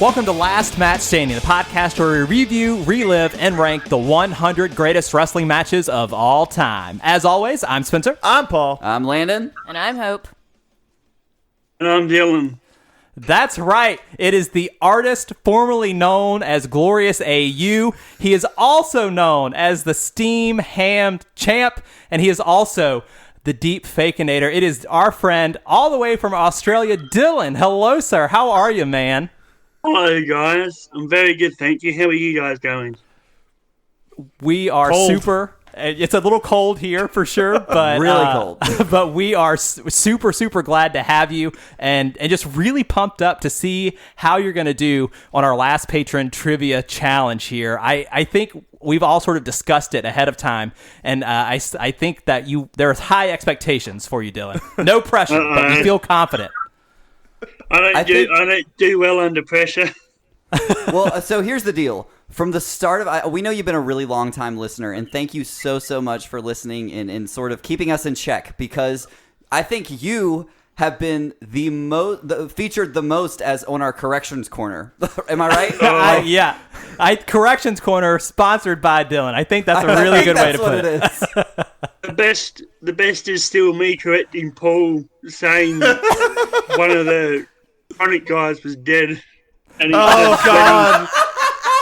Welcome to Last Match Standing, the podcast where we review, relive, and rank the 100 greatest wrestling matches of all time. As always, I'm Spencer. I'm Paul. I'm Landon. And I'm Hope. And I'm Dillon. That's right. It is the artist formerly known as Glorious AU. He is also known as the Steam Hammed Champ, and he is also the Deep Fakinator. It is our friend all the way from Australia, Dillon. Hello, sir. How are you, man? Hello, guys. I'm very good, thank you. How are you guys going? We are cold. Super. It's a little cold here for sure, but really cold. But we are super glad to have you, and just really pumped up to see how you're going to do on our last Patron trivia challenge here. I think we've all sort of discussed it ahead of time, and I think that there's high expectations for you, Dillon. No pressure, but we feel confident. I don't do well under pressure. Well, so here's the deal. From the start of, we know you've been a really long time listener, and thank you so much for listening and sort of keeping us in check, because I think you have been featured the most as on our Corrections Corner. Am I right? Yeah. Corrections Corner sponsored by Dillon. I think that's a really good way to put it. The best is still me correcting Paul, saying one of the chronic guys was dead. And he God.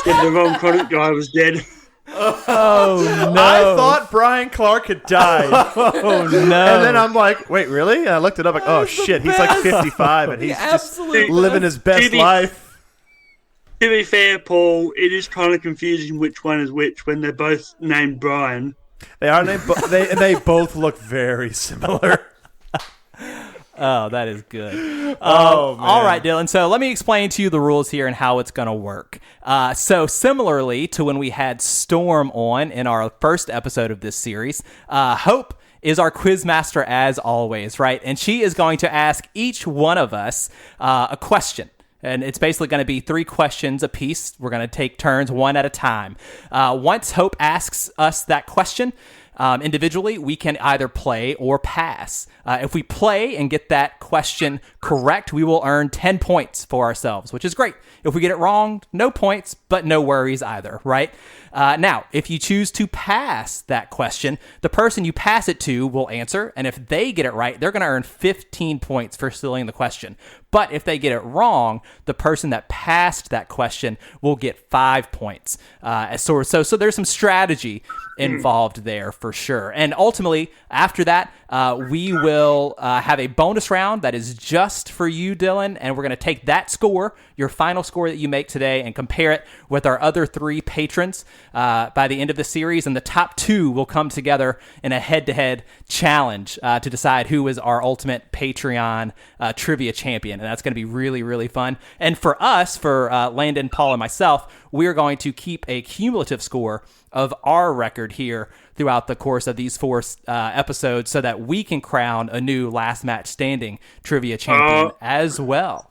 the wrong chronic guy was dead. Oh, no. I thought Brian Clark had died. Oh, no. And then I'm like, wait, really? And I looked it up, like, oh, shit, he's like 55, and he's just living his best life. To be fair, Paul, it is kind of confusing which one is which when they're both named Brian. They are named, they both look very similar. Oh, that is good. Oh, man. All right, Dillon. So let me explain to you the rules here and how it's going to work. So similarly to when we had Storm on in our first episode of this series, Hope is our quiz master as always, right? And she is going to ask each one of us a question. And it's basically going to be 3 questions apiece. We're going to take turns one at a time. Once Hope asks us that question, individually, we can either play or pass. If we play and get that question correct, we will earn 10 points for ourselves, which is great. If we get it wrong, no points, but no worries either, right? Now, if you choose to pass that question, the person you pass it to will answer, and if they get it right, they're going to earn 15 points for stealing the question. But if they get it wrong, the person that passed that question will get 5 points. So there's some strategy involved there for sure. And ultimately, after that, we will have a bonus round that is just for you, Dillon, and we're going to take that score, your final score that you make today, and compare it with our other 3 patrons by the end of the series, and the top 2 will come together in a head-to-head challenge to decide who is our ultimate Patreon trivia champion, and that's going to be really fun. And for us, for Landon, Paul, and myself, we're going to keep a cumulative score of our record here throughout the course of these 4 episodes so that we can crown a new Last Match Standing trivia champion as well.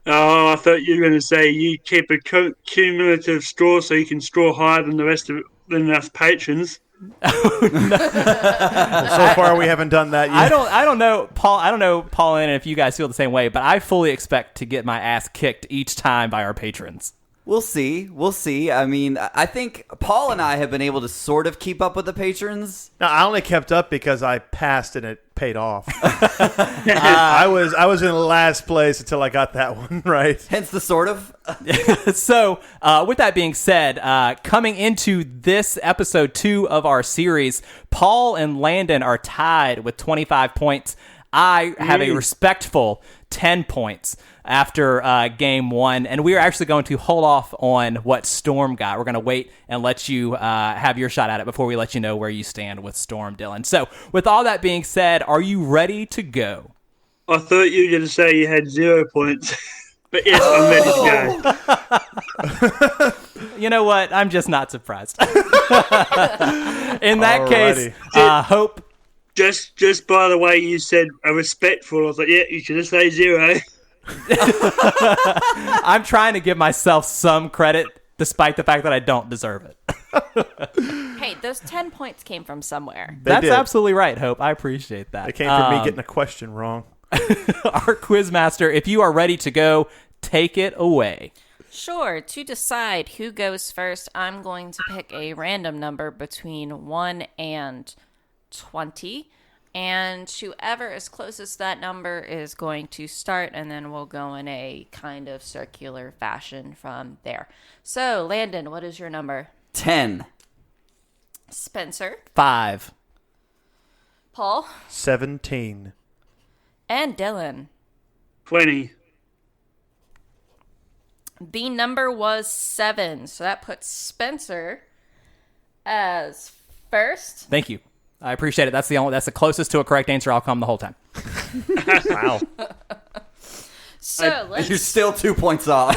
Oh, I thought you were going to say you keep a cumulative score so you can score higher than than us patrons. So far, we haven't done that yet. I don't know, Paul. I don't know, Paul, and if you guys feel the same way, but I fully expect to get my ass kicked each time by our patrons. We'll see. I mean, I think Paul and I have been able to sort of keep up with the patrons. No, I only kept up because I passed and it paid off. I was in last place until I got that one right. Hence the sort of. So, with that being said, coming into this episode 2 of our series, Paul and Landon are tied with 25 points. I have a respectful 10 points after game 1, and we are actually going to hold off on what Storm got. We're going to wait and let you have your shot at it before we let you know where you stand with Storm, Dillon. So, with all that being said, are you ready to go? I thought you were going to say you had 0 points, but yes, I'm ready to go. You know what? I'm just not surprised. In that case, Hope. Just by the way you said a respectful, I was like, yeah, you should have said 0. I'm trying to give myself some credit, despite the fact that I don't deserve it. Hey, those 10 points came from somewhere. That's absolutely right, Hope. I appreciate that. It came from me getting a question wrong. Our quizmaster, if you are ready to go, take it away. Sure. To decide who goes first, I'm going to pick a random number between 1 and 20. And whoever is closest to that number is going to start, and then we'll go in a kind of circular fashion from there. So, Landon, what is your number? 10. Spencer. 5. Paul. 17. And Dillon. 20. The number was 7, so that puts Spencer as first. Thank you. I appreciate it. That's the closest to a correct answer I'll come the whole time. Wow. So You're still 2 points off.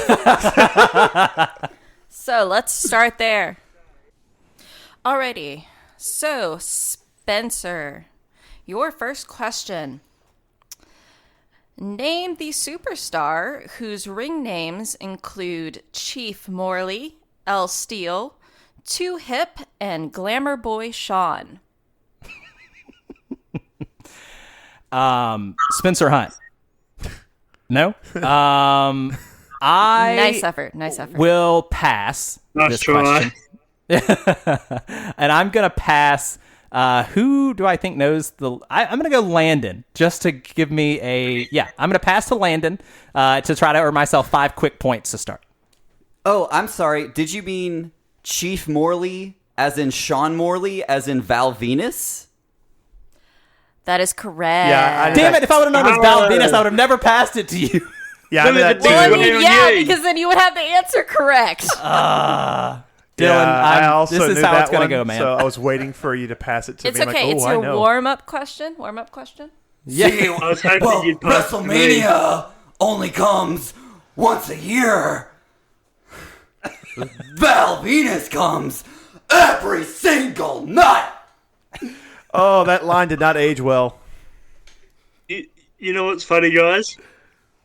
let's start there. Alrighty. So, Spencer, your first question. Name the superstar whose ring names include Chief Morley, L. Steele, Too Hip, and Glamour Boy Sean. Spencer Hunt. No? Nice effort. Will pass Nice this try. question. And I'm going to pass. Who do I think knows the... I'm going to go Landon, just to give me a... Yeah, I'm going to pass to Landon to try to earn myself 5 quick points to start. Oh, I'm sorry. Did you mean Chief Morley as in Sean Morley as in Val Venus? That is correct. Yeah, Damn it, if I would have known it was Val Venus, I would have never passed it to you. Yeah, I mean, that Well, Well, I too. mean, on yeah, you. because then you would have the answer correct. Dylan, I also this is knew how that it's going to one, go, man. So I was waiting for you to pass it to It's me. I'm okay. like, It's I your know. warm-up question. Warm-up question. Yeah. I was hoping you'd pass to me. WrestleMania only comes once a year. Val Venus comes every single night. Oh, that line did not age well. You know what's funny, guys?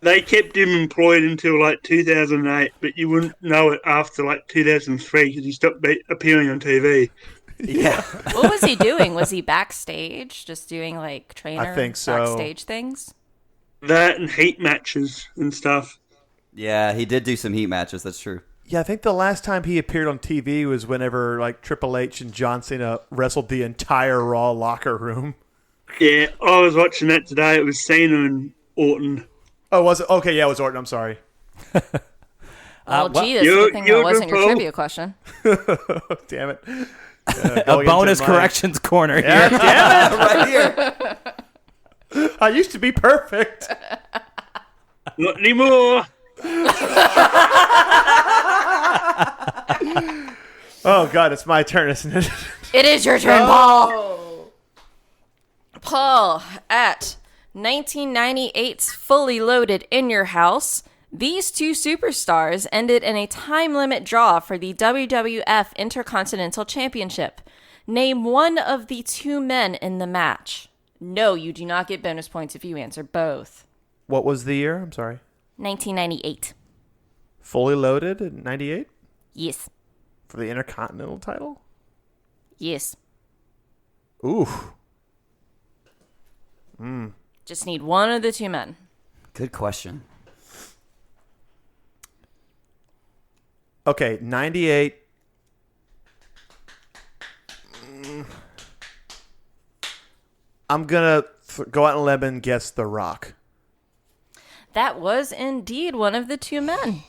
They kept him employed until like 2008, but you wouldn't know it after like 2003 because he stopped appearing on TV. Yeah. What was he doing? Was he backstage, just doing like trainer think so. backstage things? That and heat matches and stuff. Yeah, he did do some heat matches. That's true. Yeah, I think the last time he appeared on TV was whenever like Triple H and John Cena wrestled the entire Raw locker room. Yeah, I was watching that today. It was Cena and Orton. Oh, was it? Okay, yeah, it was Orton. I'm sorry. Well, gee, that's a you're- good thing that you're wasn't your good, Paul. trivia question. Damn it. A bonus corrections corner here. Yeah, Right here. damn it. I used to be perfect. Not anymore. Oh, God, it's my turn, isn't it? It is your turn, Paul. Paul, at 1998's Fully Loaded In Your House, these two superstars ended in a time limit draw for the WWF Intercontinental Championship. Name one of the two men in the match. No, you do not get bonus points if you answer both. What was the year? I'm sorry. 1998. Fully Loaded in 98 Yes. for the Intercontinental title? Yes. Ooh. Just need one of the two men. Good question. Okay, 98. I'm going to go out on a limb and guess The Rock. That was indeed one of the two men.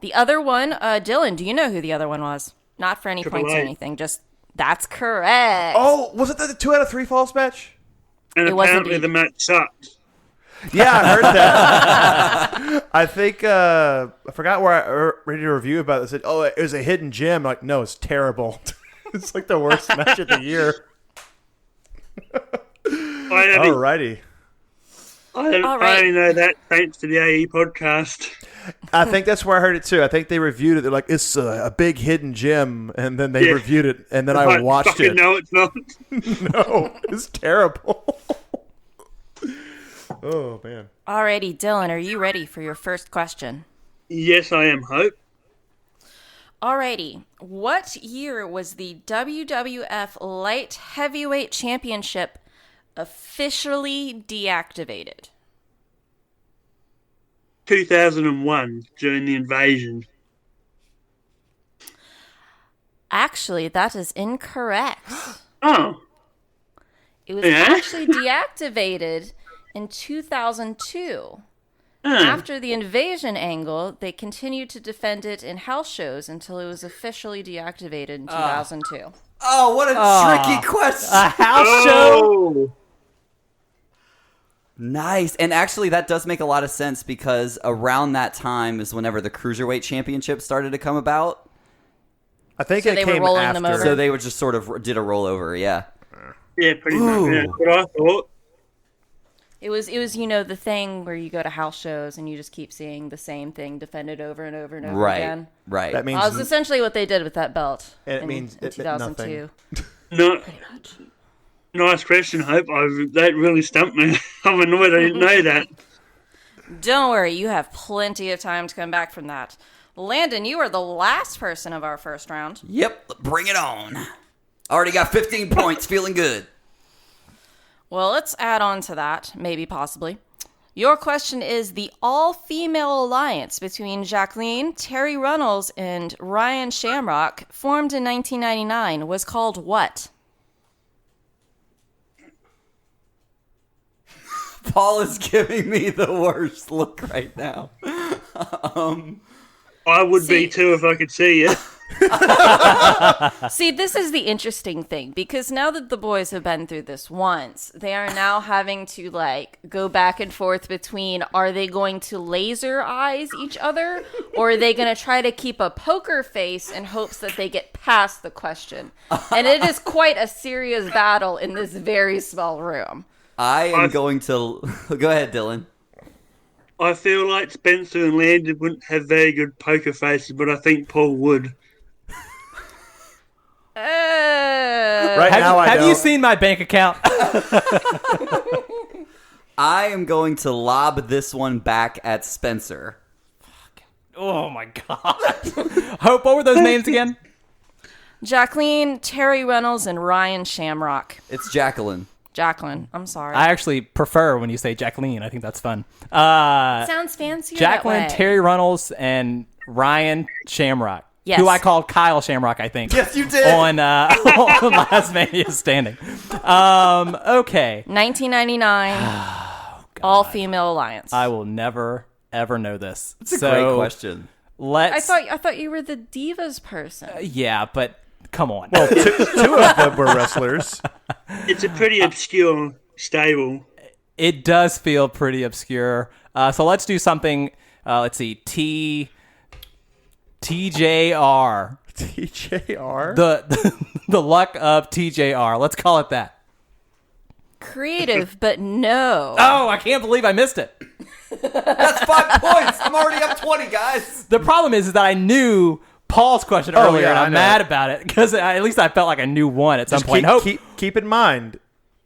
The other one, Dillon, do you know who the other one was? Not for any Triple points or A. anything, just that's correct. Oh, was it the 2 out of 3 falls match? And It was apparently indeed. the match sucked. Yeah, I heard that. I think I forgot where I read a review about it. It said, "Oh, it was a hidden gem." I'm like, no, it's terrible. It's like the worst match of the year. Alrighty. I All right. only know that thanks to the AE podcast. I think that's where I heard it too. I think they reviewed it. They're like, "It's a big hidden gem," and then they Yeah. reviewed it, and then I Like, watched fucking it. No, it's not. No, it's terrible. Oh man. Alrighty, Dillon, are you ready for your first question? Yes, I am, Hope. Alrighty, what year was the WWF Light Heavyweight Championship officially deactivated? 2001 during the invasion. Actually, that is incorrect. Oh, It was Yeah? actually deactivated in 2002. After the invasion angle, they continued to defend it in house shows until it was officially deactivated in 2002. Oh, what a tricky question. A house show. oh, Nice. And actually, that does make a lot of sense because around that time is whenever the Cruiserweight Championship started to come about. I think So it they were came rolling after. them over? So they were just sort of did a rollover, yeah. yeah, pretty much. Yeah, that's what I thought. It was the thing where you go to house shows and you just keep seeing the same thing defended over and over and over Right, again. right. That means That was essentially what they did with that belt It in, means in 2002. No, nice question, Hope. That really stumped me. I'm annoyed I didn't know that. Don't worry, you have plenty of time to come back from that. Landon, you are the last person of our first round. Yep, bring it on. Already got 15 points, feeling good. Well, let's add on to that, maybe possibly. Your question is the all-female alliance between Jacqueline, Terry Runnels, and Ryan Shamrock, formed in 1999, was called what? Paul is giving me the worst look right now. I would See- be too if I could see you. See, this is the interesting thing, because now that the boys have been through this once, they are now having to, go back and forth between, are they going to laser eyes each other, or are they going to try to keep a poker face in hopes that they get past the question? And it is quite a serious battle in this very small room. I am going to... Go ahead, Dylan. I feel like Spencer and Landon wouldn't have very good poker faces, but I think Paul would. Right now, I Have don't. you seen my bank account? I am going to lob this one back at Spencer. Oh my god. Hope, what were those names again? Jacqueline, Terry Reynolds, and Ryan Shamrock. It's Jacqueline. Jacqueline, I'm sorry. I actually prefer when you say Jacqueline. I think that's fun. Uh, Sounds fancier Jacqueline, that way. Terry Runnels, and Ryan Shamrock. Yes. Who I called Kyle Shamrock, I think. Yes, you did. On Last Mania Standing. Okay. 1999, all-female alliance. I will never, ever know this. It's a great question. I thought you were the divas person. Yeah, but come on. Well, two of them were wrestlers. It's a pretty obscure stable. It does feel pretty obscure. So let's do something. Let's see. TJR. TJR? The luck of TJR. Let's call it that. Creative, but no. Oh, I can't believe I missed it. That's 5 points. I'm already up 20, guys. The problem is that I knew Paul's question Oh, earlier, yeah, and I I'm know. mad about it because at least I felt like I knew one at some Just point. keep in mind,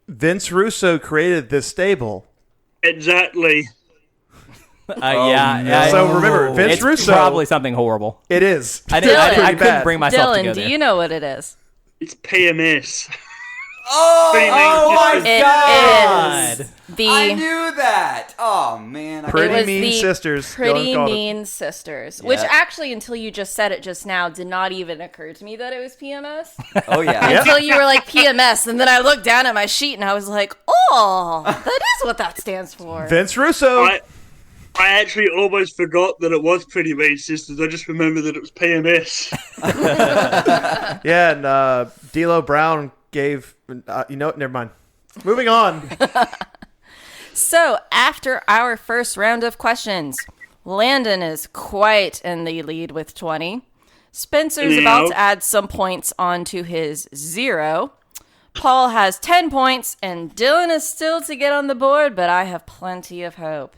Vince Russo created this stable. Exactly. Yeah. So remember, Vince It's Russo. probably something horrible. It is. I Dylan. couldn't bad. bring myself to Dylan, go do there. you know what it is? It's PMS. Oh, Pretty my mean It God. is the I knew that. Oh, man. Pretty it was Mean the Sisters. Pretty Dylan called it. Mean Sisters, which Yeah. actually, until you just said it just now, did not even occur to me that it was PMS. Oh, yeah. Yep. Until you were like PMS, and then I looked down at my sheet and I was like, oh, that is what that stands for. Vince Russo. I actually almost forgot that it was Pretty Mean Sisters. I just remembered that it was PMS. Yeah, and D'Lo Brown gave. Never mind. Moving on. So, after our first round of questions, Landon is quite in the lead with 20. Spencer's about to add some points onto his 0. Paul has 10 points, and Dylan is still to get on the board, but I have plenty of hope.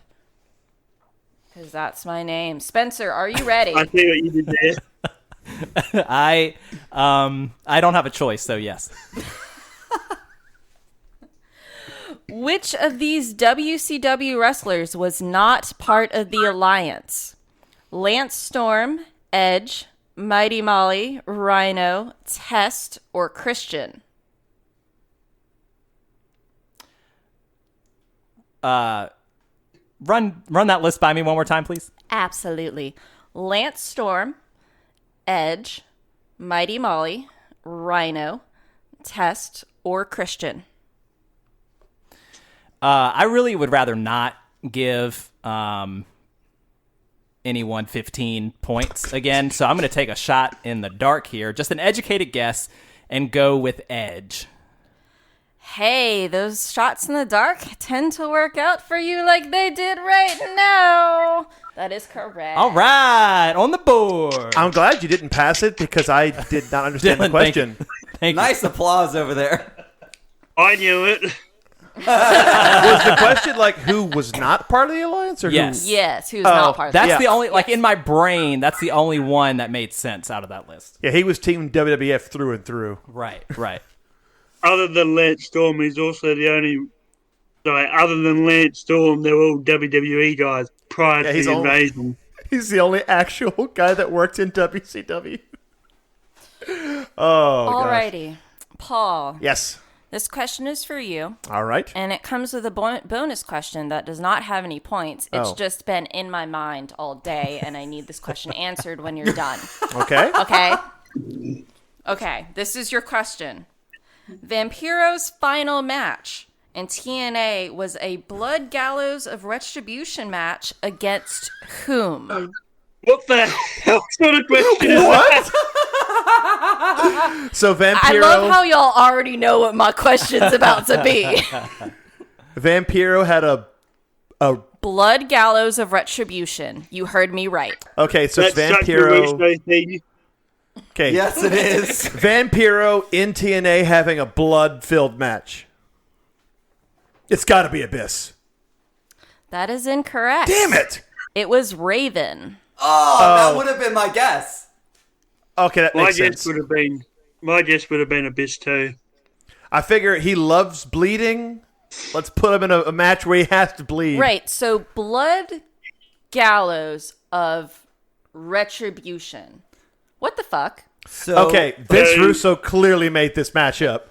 Because that's my name. Spencer, are you ready? I see what you did there. I don't have a choice, so yes. Which of these WCW wrestlers was not part of the Alliance? Lance Storm, Edge, Mighty Molly, Rhino, Test, or Christian? run that list by me one more time, please? Absolutely. Lance Storm, Edge, Mighty Molly, Rhino, Test, or Christian. I really would rather not give anyone 15 points again, so I'm going to take a shot in the dark here, just an educated guess, and go with Edge. Hey, those shots in the dark tend to work out for you like they did right now. That is correct. All right, on the board. I'm glad you didn't pass it because I did not understand the Dylan, question. Thank you. Nice applause over there. I knew it. Was the question like who was not part of the alliance, or Yes. Yes, who's not part of That's that? the only, like, in my brain, that's the only one that made sense out of that list. who? Yeah, he was Team WWF through and through. Right. Other than Lance Storm, he's also the only. Sorry, other than Lance Storm, they're all WWE guys prior to he's the all- invasion. He's the only actual guy that worked in WCW. Oh, gosh. Alrighty. Paul, Yes. this question is for you, All right. and it comes with a bonus question that does not have any points. It's Oh. just been in my mind all day, and I need this question answered when you're done. Okay. Okay? Okay, this is your question. Vampiro's final match in TNA was a Blood Gallows of Retribution match against whom? What the hell sort of question is that? So I love how y'all already know what my question's about to be. Vampiro had a Blood Gallows of Retribution. You heard me right. okay. So it's That's such a Vampiro. Russo thing. Okay. Yes, it is. Vampiro in TNA having a blood-filled match. It's got to be Abyss. That is incorrect. Damn it! It was Raven. Oh, that would have been my guess. Okay, that My makes guess sense. would have been Abyss too. I figure he loves bleeding. Let's put him in a match where he has to bleed. Right, so Blood Gallows of Retribution. What the fuck? So, Okay, Vince Um, Russo clearly made this match up.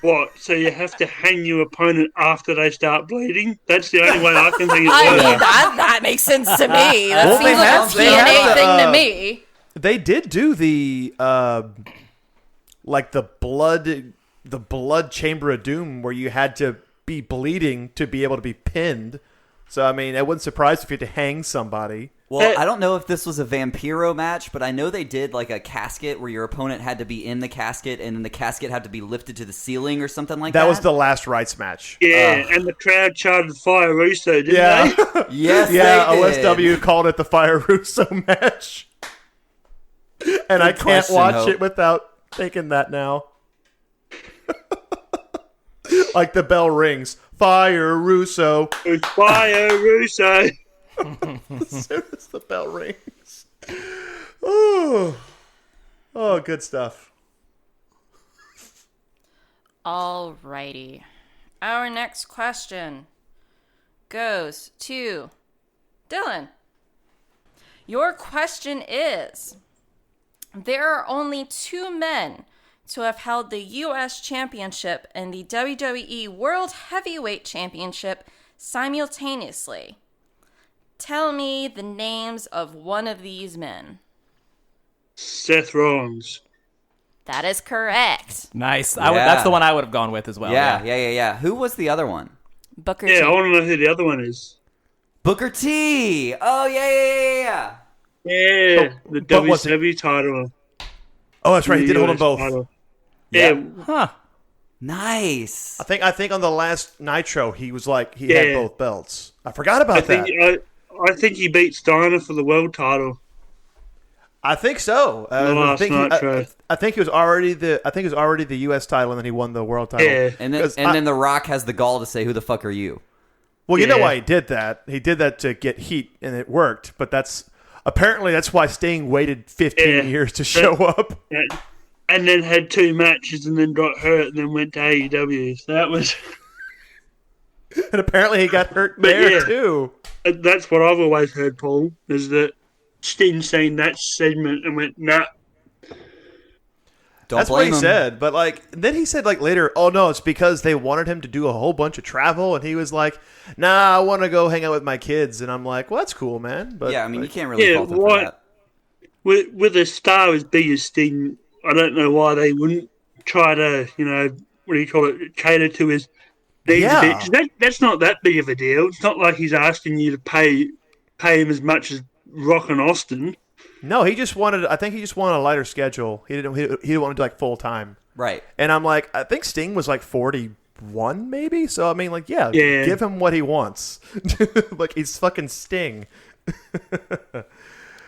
What? So you have to hang your opponent after they start bleeding? That's the only way I can think it I mean, works. that makes sense to me. That Well, they seems like have- a they have TNA the, thing to me. They did do the like the blood chamber of doom where you had to be bleeding to be able to be pinned. So I mean, it wouldn't surprise if you had to hang somebody. well, I don't know if this was a Vampiro match, but I know they did like a casket where your opponent had to be in the casket and then the casket had to be lifted to the ceiling or something like that. That was the last rights match. Yeah, and the crowd charted Fire Russo, didn't Yeah. they? Yes, Yeah, they did. OSW called it the Fire Russo match. And I can't question, watch Hope. it without thinking that now. Like the bell rings. Fire Russo. It's Fire Russo. As soon as the bell rings. Oh, good stuff. Alrighty. Our next question goes to Dylan. Your question is: there are only two men to have held the U.S. Championship and the WWE World Heavyweight Championship simultaneously. Tell me the names of one of these men. Seth Rollins. That is correct. Nice. Yeah. That's the one I would have gone with as well. Yeah. Who was the other one? Booker Yeah, I T. want to know who the other one is. Booker T. Oh, yeah. Yeah, the but was it- WCW title. Oh, that's right. He did hold them US both. title. Yeah. Yeah, Huh. Nice. I think on the last Nitro he was like he Yeah. had both belts. I forgot about that. I think he beat Steiner for the world title. I think so. last Nitro. I think he was already the U.S. title, and then he won the world title. Yeah. And then 'Cause then The Rock has the gall to say, "Who the fuck are you?" Well, you know Yeah. why he did that? He did that to get heat, and it worked. But that's why Sting waited 15 Yeah. years to show up. And then had two matches and then got hurt and then went to AEW. So that was And apparently he got hurt But there yeah. too. that's what I've always heard, Paul, is that Sting seen that segment and went, nah. Don't That's what blame he him. said. But like, then he said like later, oh no, it's because they wanted him to do a whole bunch of travel, and he was like, nah, I want to go hang out with my kids. And I'm like, well, that's cool, man. But Yeah, I mean, like, you can't really fault him for that. With a star as big as Sting, I don't know why they wouldn't try to, what do you call it, cater to his needs a bit. 'Cause that's not that big of a deal. It's not like he's asking you to pay him as much as Rock and Austin. No, he just wanted. I think he just wanted a lighter schedule. He didn't want to do like full time. Right. And I'm like, I think Sting was like 41, maybe. So I mean, like, yeah. Give him what he wants. Like he's fucking Sting.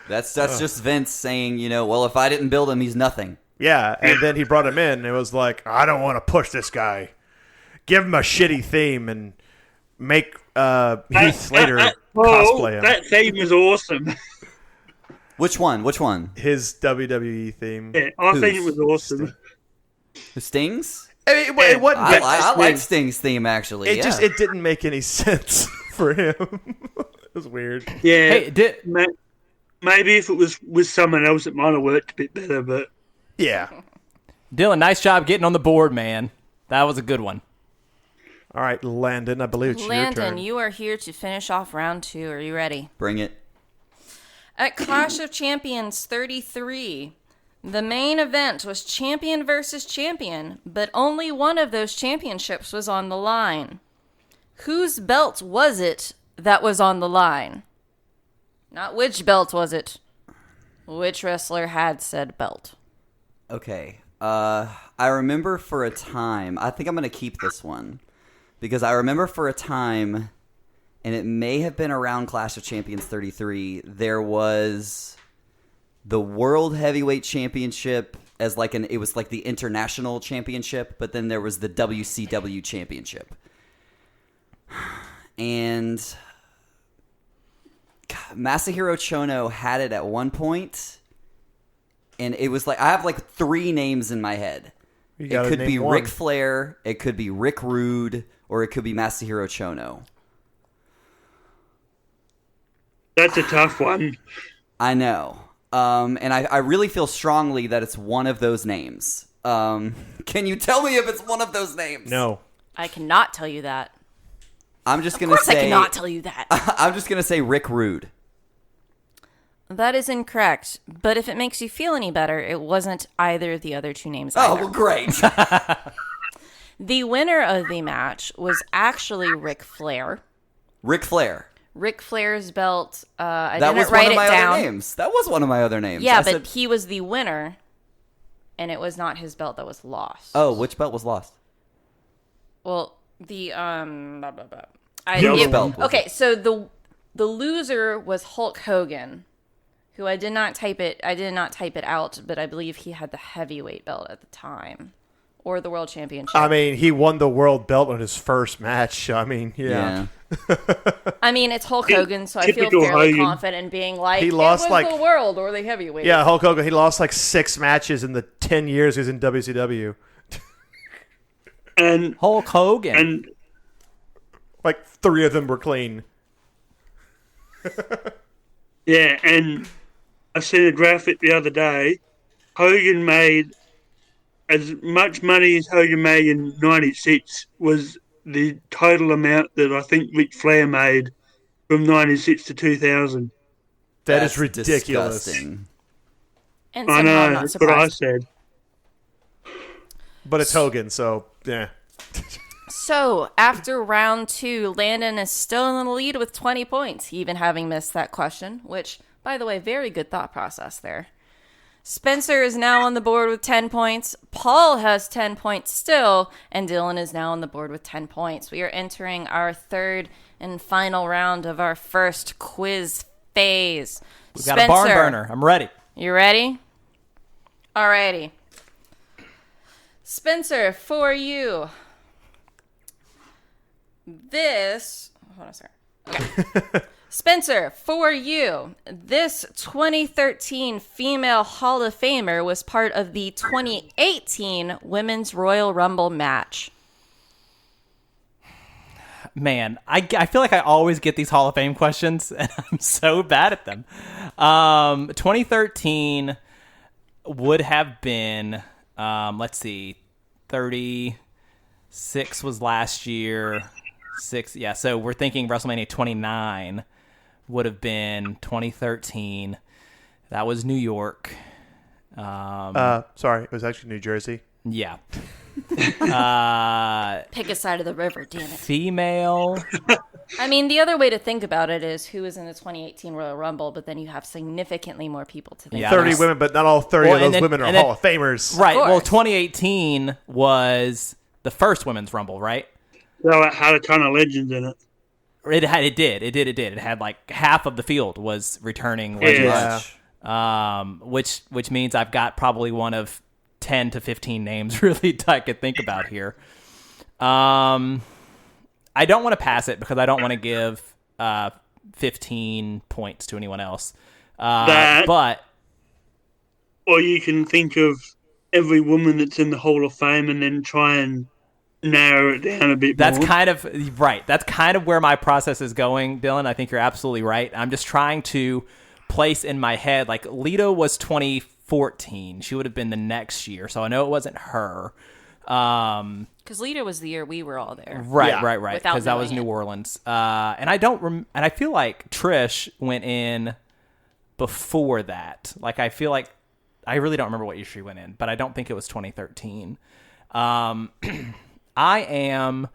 That's just Vince saying, well, if I didn't build him, he's nothing. Yeah, and then he brought him in, and it was like, I don't want to push this guy. Give him a shitty theme and make Heath Slater cosplay him. That theme was awesome. Which one? His WWE theme. Yeah, I think it was awesome. The Stings? I mean, it wasn't. I like Sting's theme, actually. It didn't make any sense for him. It was weird. Yeah. Hey, maybe if it was with someone else, it might have worked a bit better, but... Yeah. Dillon, nice job getting on the board, man. That was a good one. All right, Landon, I believe it's your turn. Landon, you are here to finish off round 2. Are you ready? Bring it. At Clash of Champions 33, the main event was champion versus champion, but only one of those championships was on the line. Whose belt was it that was on the line? Not which belt was it. Which wrestler had said belt? Okay. I remember for a time, I think I'm going to keep this one, because I remember for a time, and it may have been around Clash of Champions 33, there was the World Heavyweight Championship as like it was like the international championship, but then there was the WCW Championship. And God, Masahiro Chono had it at one point, and it was like, I have like 3 names in my head. It could be one. Ric Flair, it could be Rick Rude, or it could be Masahiro Chono. That's a tough one. I know. And I really feel strongly that it's one of those names. Can you tell me if it's one of those names? No. I cannot tell you that. I'm just going Of to course say... I cannot tell you that. I'm just going to say Rick Rude. That is incorrect, but if it makes you feel any better, it wasn't either of the other 2 names Oh, either. well, great. The winner of the match was actually Ric Flair. Ric Flair. Ric Flair's belt, I That didn't was write one of it my down. other names. That was one of my other names. Yeah, I but said- he was the winner, and it was not his belt that was lost. Oh, which belt was lost? Well, the blah, blah, blah. Whose belt was okay, so the loser was Hulk Hogan, who I did not type it out, but I believe he had the heavyweight belt at the time, or the world championship. I mean, he won the world belt on his first match. I mean, yeah. I mean, it's Hulk Hogan, so I feel Typical fairly Hogan. confident in being like, He lost, it was like- the world or the heavyweight. Yeah, Hulk Hogan, he lost like 6 matches in the 10 years he was in WCW. And Hulk Hogan. and Like 3 of them were clean. yeah, and I seen a graphic the other day. Hogan made as much money as Hogan made in '96 was the total amount that I think Ric Flair made from '96 to 2000. That That's is ridiculous. disgusting. And I somehow know, I'm not that's what I surprised. said. But it's Hogan, so yeah. So, after round 2, Landon is still in the lead with 20 points, even having missed that question, which, by the way, very good thought process there. Spencer is now on the board with 10 points. Paul has 10 points still, and Dillon is now on the board with 10 points. We are entering our 3rd and final round of our first quiz phase. We've got a barn burner. I'm ready. You ready? Alrighty. Spencer, for you. Hold on a second. Okay. Spencer, for you. This 2013 Female Hall of Famer was part of the 2018 Women's Royal Rumble match. Man, I feel like I always get these Hall of Fame questions, and I'm so bad at them. 2013 would have been Let's see, 36 was last year. 6, yeah. So we're thinking WrestleMania 29 would have been 2013. That was New York. Sorry, it was actually New Jersey. Yeah. Pick a side of the river, damn it. Female. I mean, the other way to think about it is who was in the 2018 Royal Rumble, but then you have significantly more people to think Yeah, about. 30 women, but not all 30 Well, of those and then- women are and then- Hall of Famers. Right. Well, course. 2018 was the first women's Rumble, right? So it had a ton of legends in it. It did. It had like half of the field was returning legends. Yeah. Which means I've got probably one of 10 to 15 names really I could think about here. I don't want to pass it because I don't want to give 15 points to anyone else. But Or you can think of every woman that's in the Hall of Fame and then try and narrow it down a bit that's more. kind of right. That's kind of where my process is going, Dillon. I think you're absolutely right. I'm just trying to place in my head, like Lita was 2014. She would have been the next year, so I know it wasn't her. Because Lita was the year we were all there. Right, Yeah. right. Without Because that was knowing New it. Orleans, and I don't. And I feel like Trish went in before that. Like I feel like I really don't remember what year she went in, but I don't think it was 2013. I am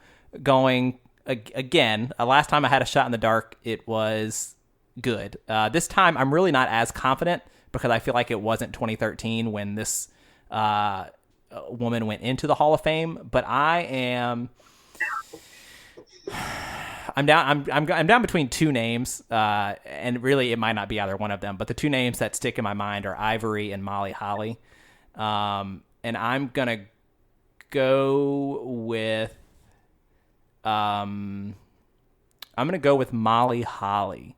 going again. Last time I had a shot in the dark, it was good. This time I'm really not as confident because I feel like it wasn't 2013 when this woman went into the Hall of Fame. But I'm down. I'm down between two names, and really it might not be either one of them. But the two names that stick in my mind are Ivory and Molly Holly, and I'm gonna go with Molly Holly.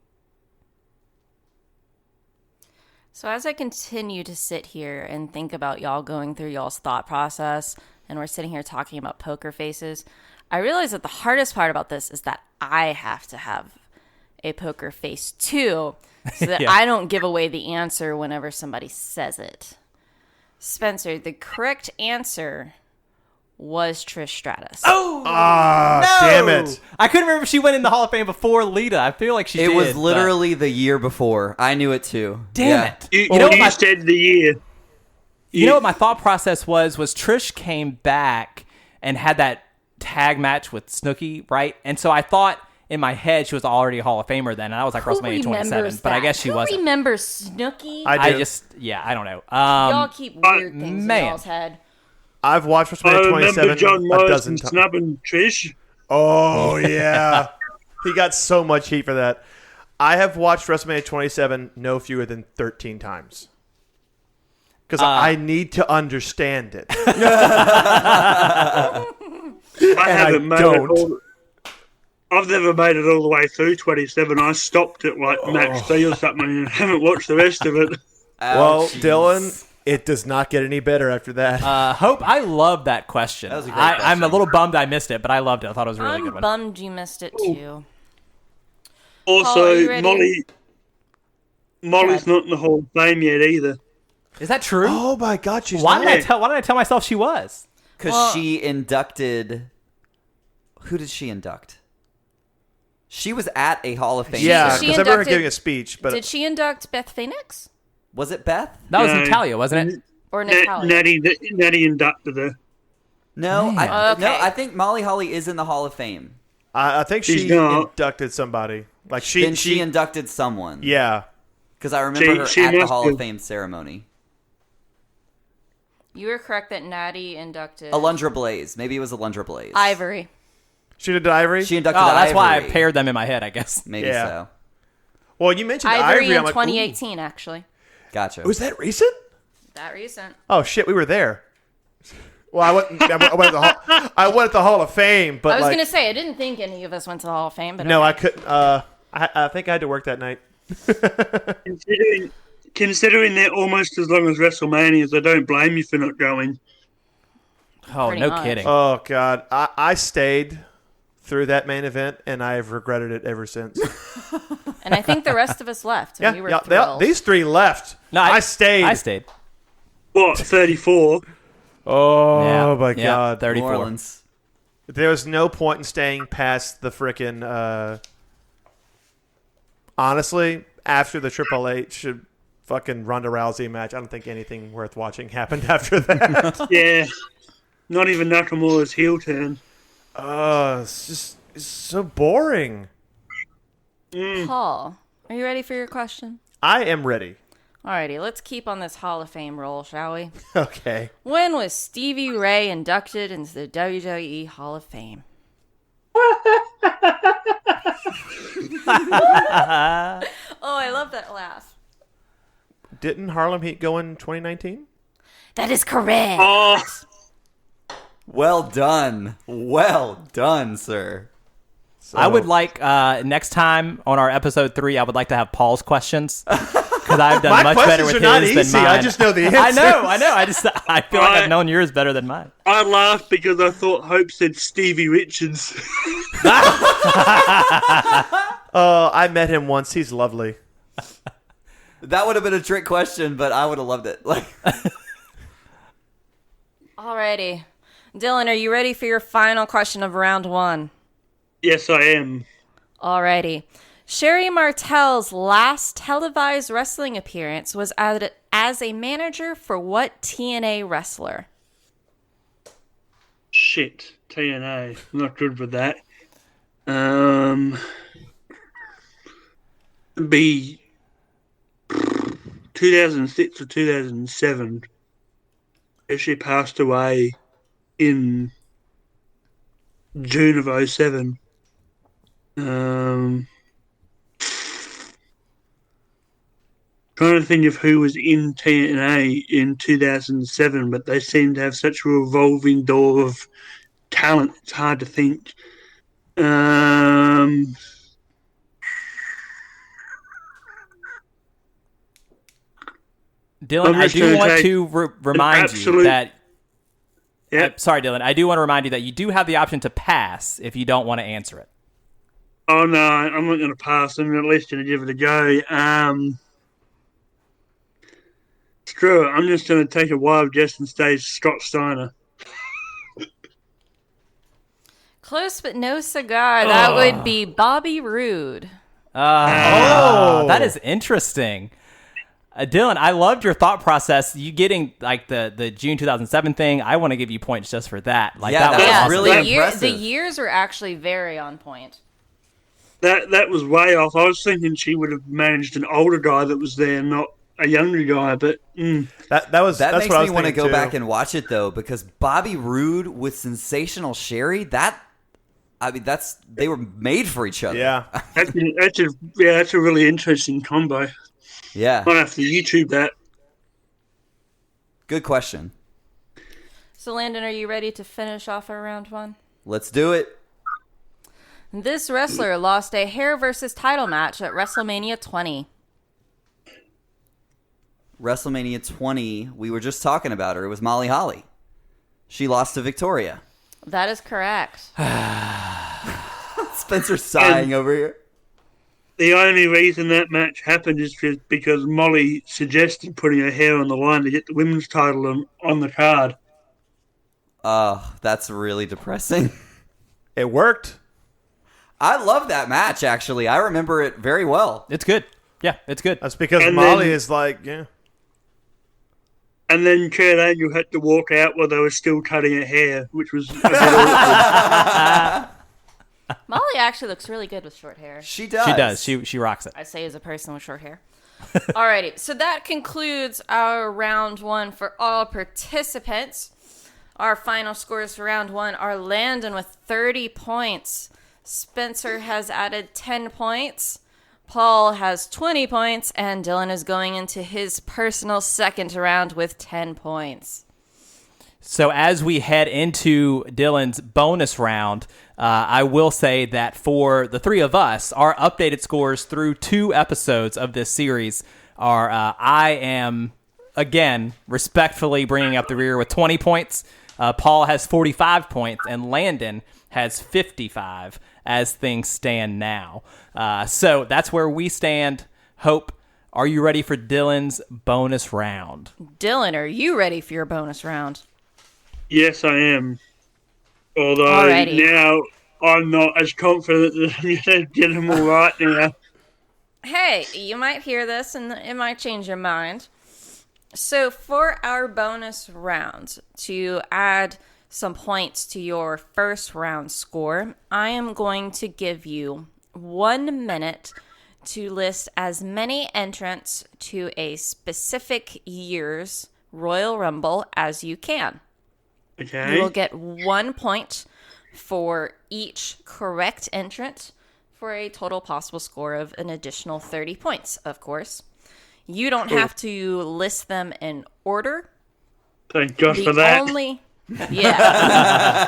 So as I continue to sit here and think about y'all going through y'all's thought process, and we're sitting here talking about poker faces, I realize that the hardest part about this is that I have to have a poker face too, so that Yeah. I don't give away the answer whenever somebody says it. Spencer, the correct answer was Trish Stratus. Damn it. I couldn't remember if she went in the Hall of Fame before Lita. I feel like she It did. was but- literally the year before. I knew it too. Damn Yeah. it. You, You know what you my- said the year. You know what my thought process was Trish came back and had that tag match with Snooki, right? And so I thought in my head she was already a Hall of Famer then, and I was like Who WrestleMania 27, remembers but I that? guess she Who wasn't. remembers Snooki? I do. I don't know. Y'all keep weird things man. in y'all's head. I've watched I WrestleMania remember 27 John a Morrison dozen times. snubbing Trish. Oh, yeah. He got so much heat for that. I have watched WrestleMania 27 no fewer than 13 times. Because I need to understand it. I haven't made don't. it all. I've never made it all the way through 27. I stopped at like match 3 or something and haven't watched the rest of it. Well, Dylan, it does not get any better after that. Hope, I love that question. That was a great I'm a question. little bummed I missed it, but I loved it. I thought it was a really I'm good one. bummed you missed it too. Paul, are Also, you ready? Molly's not in the Hall of Fame yet either. Is that true? Oh, my God. She's why not. did I tell myself she was? Because Well- she inducted. Who did she induct? She was at a Hall of Fame. Yeah, ceremony. She because I remember her inducted- giving a speech. But Did she induct Beth Phoenix Was it Beth? That was No. Natalia, wasn't it? or Natalia? Natty inducted her. No, Man. Okay. I think Molly Holly is in the Hall of Fame. I think she She's not. inducted somebody. Like Then she inducted someone. yeah. Because I remember She her at the must Hall have. of Fame ceremony. You were correct that Natty inducted Alundra Blaze. Maybe it was Alundra Blaze. Ivory. She did Ivory? She inducted Oh, that's why I Ivory. paired them in my head, I guess. Maybe Yeah. so. Well, you mentioned Ivory Ivory. in I'm like, 2018, actually. Gotcha. ooh. Was that recent? That recent. Oh, shit. We were there. Well, I went at the Hall of Fame, but I was like, going to say, I didn't think any of us went to the Hall of Fame, but no, okay. I couldn't. I think I had to work that night. Considering they're almost as long as WrestleManias, I don't blame you for not going. Oh, Pretty no much. kidding. Oh, God. I stayed through that main event, and I've regretted it ever since. And I think the rest of us left, and we were thrilled. these three left. No, I stayed. I stayed. What, 34? Oh, my Yeah, God. 34. New Orleans. There was no point in staying past the frickin'... honestly, after the Triple H fucking Ronda Rousey match, I don't think anything worth watching happened after that. Yeah. Not even Nakamura's heel turn. It's so boring. Paul, are you ready for your question? I am ready. Alrighty, let's keep on this Hall of Fame roll, shall we? Okay. When was Stevie Ray inducted into the WWE Hall of Fame? Oh, I love that laugh. Didn't Harlem Heat go in 2019? That is correct. Oh, Well done. Well done, sir. So, I would like next time on our episode 3, I would like to have Paul's questions because I've done My much better questions with are not his easy. than mine. I just know the I answers. know. I feel like I've known yours better than mine. I laughed because I thought Hope said Stevie Richards. Oh, I met him once. He's lovely. That would have been a trick question, but I would have loved it. Like, Alrighty. Dylan, are you ready for your final question of round 1? Yes, I am. Alrighty. Sherry Martel's last televised wrestling appearance was as a manager for what TNA wrestler? Shit. TNA. Not good with that. Be 2006 or 2007. She passed away in June of 07. Trying to think of who was in TNA in 2007, but they seem to have such a revolving door of talent. It's hard to think. Dylan, I'm I just do gonna want take to remind you absolute- that. Yep. Sorry, Dylan. I do want to remind you that you do have the option to pass if you don't want to answer it. Oh no, I'm not going to pass. I'm at least going to give it a go. Screw it. I'm just going to take a wild guess and say Scott Steiner. Close but no cigar. That would be Bobby Roode. That is interesting. Dylan, I loved your thought process. You getting like the June 2007 thing. I want to give you points just for that. Like Yeah, that was that was awesome. really the impressive. years are actually very on point. That was way off. I was thinking she would have managed an older guy that was there, not a younger guy. But That that that's makes what I me was want to thinking, go too. back and watch it, though, because Bobby Roode with Sensational Sherry, they were made for each other. Yeah. that's a really interesting combo. Yeah. Might have to YouTube that. Good question. So, Landon, are you ready to finish off our round 1? Let's do it. This wrestler lost a hair versus title match at WrestleMania 20. WrestleMania 20, we were just talking about her. It was Molly Holly. She lost to Victoria. That is correct. Spencer's sighing over here. The only reason that match happened is because Molly suggested putting her hair on the line to get the women's title on the card. Oh, that's really depressing. It worked. I love that match, actually. I remember it very well. It's good. Yeah, it's good. That's because And Molly then- is like, yeah. And then Kurt Angle had to walk out while they were still cutting her hair, which was a bit awkward. Molly actually looks really good with short hair. She does. She does. She rocks it. I say as a person with short hair. Alrighty, so that concludes our round 1 for all participants. Our final scores for round 1 are Landon with 30 points. Spencer has added 10 points. Paul has 20 points. And Dylan is going into his personal second round with 10 points. So as we head into Dylan's bonus round, I will say that for the three of us, our updated scores through 2 episodes of this series are I am, again, respectfully bringing up the rear with 20 points. Paul has 45 points, and Landon has 55 as things stand now. So that's where we stand. Hope, are you ready for Dylan's bonus round? Dylan, are you ready for your bonus round? Yes, I am. Although Alrighty. now I'm not as confident that I'm going to get them all right now. Hey, you might hear this and it might change your mind. So, for our bonus round, to add some points to your first round score, I am going to give you 1 minute to list as many entrants to a specific year's Royal Rumble as you can. Okay. You will get 1 point for each correct entrant for a total possible score of an additional 30 points, of course. You don't have to list them in order. Thank God for that.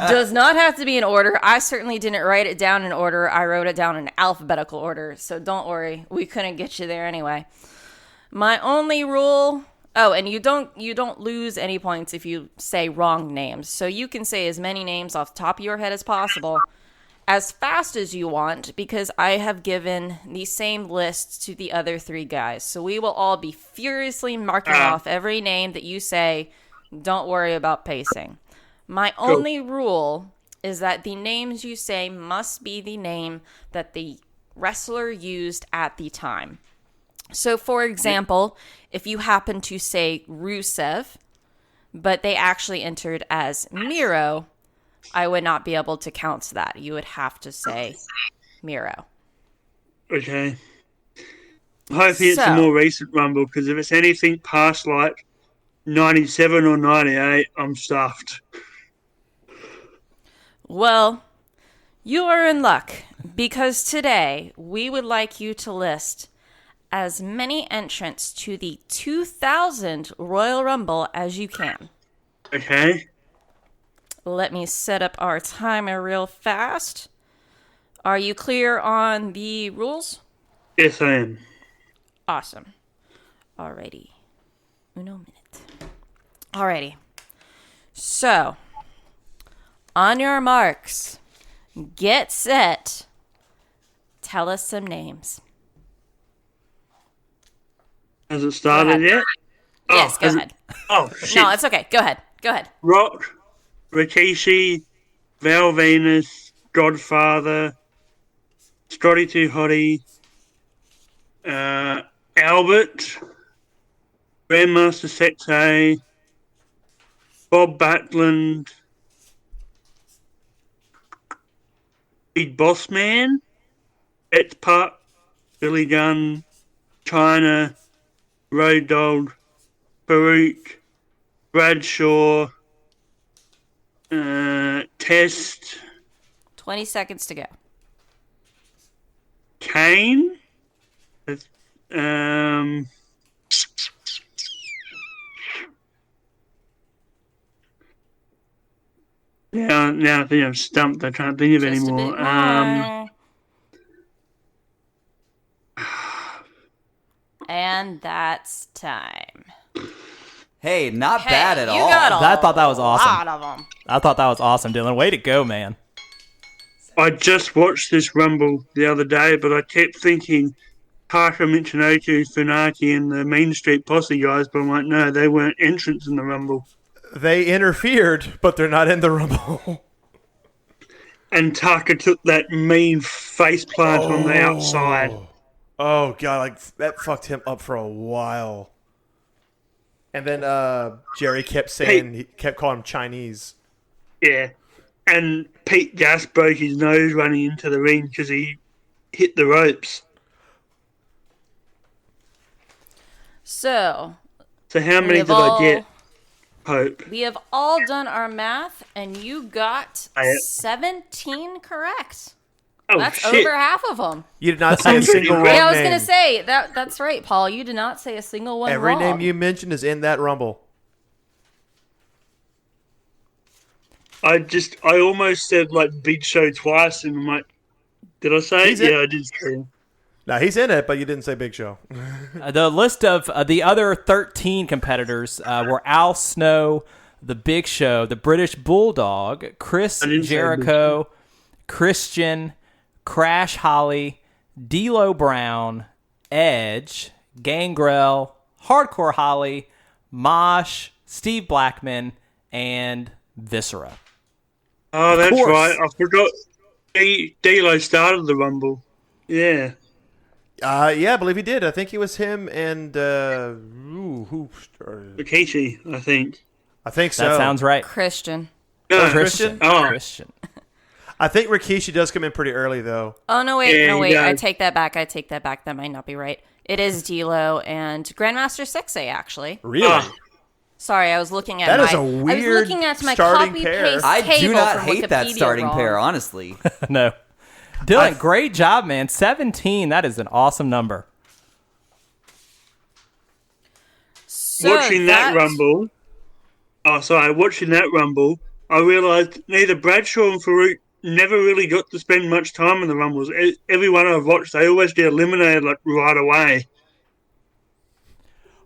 Does not have to be in order. I certainly didn't write it down in order. I wrote it down in alphabetical order, so don't worry. We couldn't get you there anyway. My only rule... Oh, and you don't lose any points if you say wrong names. So you can say as many names off the top of your head as possible, as fast as you want, because I have given the same list to the other three guys. So we will all be furiously marking off every name that you say. Don't worry about pacing. My only rule is that the names you say must be the name that the wrestler used at the time. So, for example, if you happen to say Rusev, but they actually entered as Miro, I would not be able to count that. You would have to say Miro. Okay. I'm hoping it's a more recent Rumble, because if it's anything past like 97 or 98, I'm stuffed. Well, you are in luck, because today we would like you to list as many entrants to the 2000 Royal Rumble as you can. Okay. Let me set up our timer real fast. Are you clear on the rules? Yes, I am. Awesome. Alrighty. Uno minute. Alrighty. So, on your marks, get set. Tell us some names. Has it started yet? Yes, go ahead. Oh, shit. No, it's okay. Go ahead. Go ahead. Rock, Rikishi, Val Venus, Godfather, Strotty Too Hottie, Albert, Grandmaster Sexay, Bob Backlund, Big Boss Man, X-Pac, Billy Gunn, China, Road Dogg, Farouk, Bradshaw, Test, 20 seconds to go. Kane, now I think I'm stumped. I can't think of it Just anymore. a bit more. And that's time. Hey, not bad at you all. got I thought that was awesome. lot of them. I thought that was awesome, Dillon. Way to go, man. I just watched this Rumble the other day, but I kept thinking Parker, Michinoku, Funaki, and the Main Street Posse guys, but I'm like, no, they weren't entrants in the Rumble. They interfered, but they're not in the Rumble. And Tucker took that mean face plant on the outside. Oh, God, like that fucked him up for a while. And then Jerry kept saying, he kept calling him Chinese. Yeah. And Pete Gas broke his nose running into the ring because he hit the ropes. So how many did I get, Hope? we have all done our math, and you got I- 17 correct. Oh, That's shit. over half of them. You did not say a I'm single pretty wrong Yeah, I was name. going to say, that's right, Paul. You did not say a single one Every wrong. name you mentioned is in that Rumble. I almost said like Big Show twice, and I'm like, did I say it? Yeah, I did say it. Now, he's in it, but you didn't say Big Show. The list of the other 13 competitors were Al Snow, The Big Show, the British Bulldog, Chris I didn't say Jericho, Christian, Crash Holly, D'Lo Brown, Edge, Gangrel, Hardcore Holly, Mosh, Steve Blackman, and Viscera. Oh, that's course. right. I forgot. Dillon started the Rumble. Yeah. Yeah, I believe he did. I think it was him and who started? Rikishi, I think. I think so. That sounds right. Christian. No, Christian. Oh. Christian. I think Rikishi does come in pretty early though. Oh, no, wait. Yeah, No, he wait. I does. take that back. That might not be right. It is Dillon and Grandmaster 6A, actually. Really? Ah. Sorry, I was looking at That my... is a I was weird looking at my starting pair. copy-paste I do table not from hate that Wikipedia starting wrong. pair, honestly. No. Dylan, great job, man. 17. That is an awesome number. So Watching that Rumble, I realised neither Bradshaw and Farouk never really got to spend much time in the Rumbles. Every one I've watched, they always get eliminated like right away.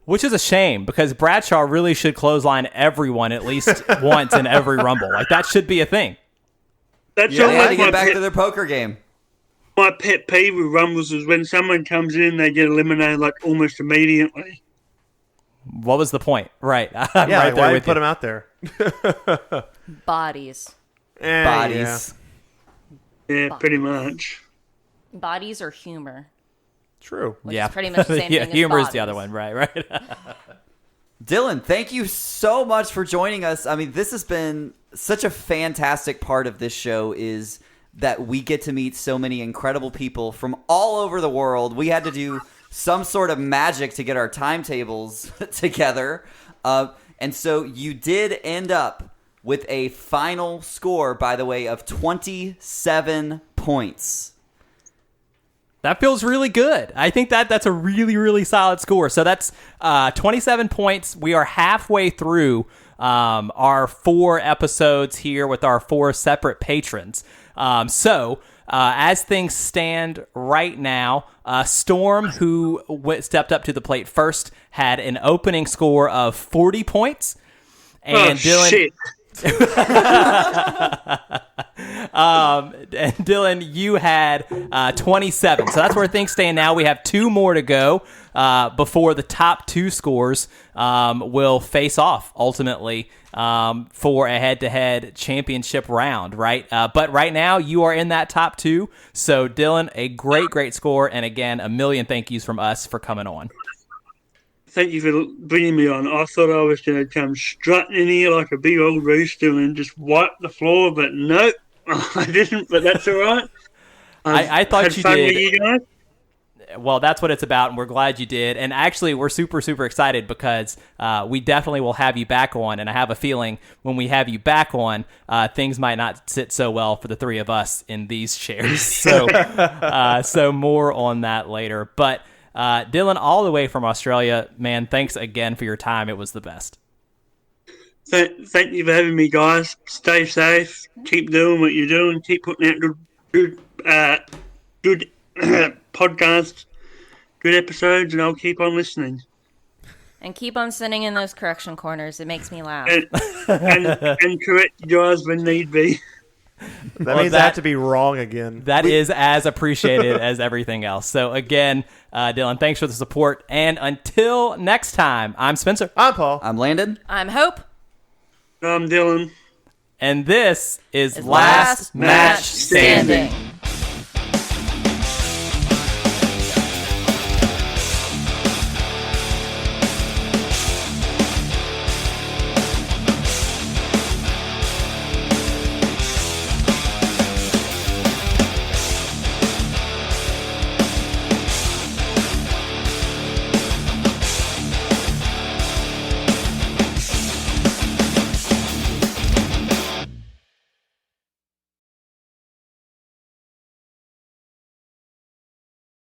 Which is a shame because Bradshaw really should clothesline everyone at least once in every Rumble. Like, that should be a thing. That's They had to always get back to their poker game. my pet peeve with Rumbles is when someone comes in, they get eliminated like almost immediately. What was the point? Right. I'm Yeah, right like, there why with put you. him out there? Bodies. Bodies. Yeah. Yeah, pretty much. Bodies or humor. True. Which Yeah. is pretty much the same Yeah, thing as humor is the bodies. other one. Right. Dillon, thank you so much for joining us. I mean, this has been such a fantastic part of this show is that we get to meet so many incredible people from all over the world. We had to do some sort of magic to get our timetables together. And so you did end up with a final score, by the way, of 27 points. That feels really good. I think that's a really, really solid score. So that's 27 points. We are halfway through our 4 episodes here with our 4 separate patrons. So as things stand right now, Storm, who stepped up to the plate first, had an opening score of 40 points. And Dillon, Shit. and Dillon, you had 27. So that's where things stand now. We have 2 more to go before the top 2 scores will face off ultimately for a head-to-head championship round, right? But right now, you are in that top 2. So, Dillon, a great score. And again, a million thank yous from us for coming on. Thank you for bringing me on. I thought I was going to come strutting in here like a big old rooster and just wipe the floor, but nope, I didn't, but that's all right. I thought had you fun did. With you guys. Well, that's what it's about, and we're glad you did. And actually, we're super excited because we definitely will have you back on. And I have a feeling when we have you back on, things might not sit so well for the 3 of us in these chairs. So, so more on that later. But Dillon, all the way from Australia, man, thanks again for your time. It was the best. Thank you for having me, guys. Stay safe. Keep doing what you're doing. Keep putting out good podcasts, good episodes, and I'll keep on listening. And keep on sending in those correction corners. It makes me laugh. And correct you guys when need be. That means I have to be wrong again. That is as appreciated as everything else. So again, Dillon, thanks for the support. And until next time, I'm Spencer. I'm Paul. I'm Landon. I'm Hope. I'm Dillon. And this is Last Match Standing. Standing.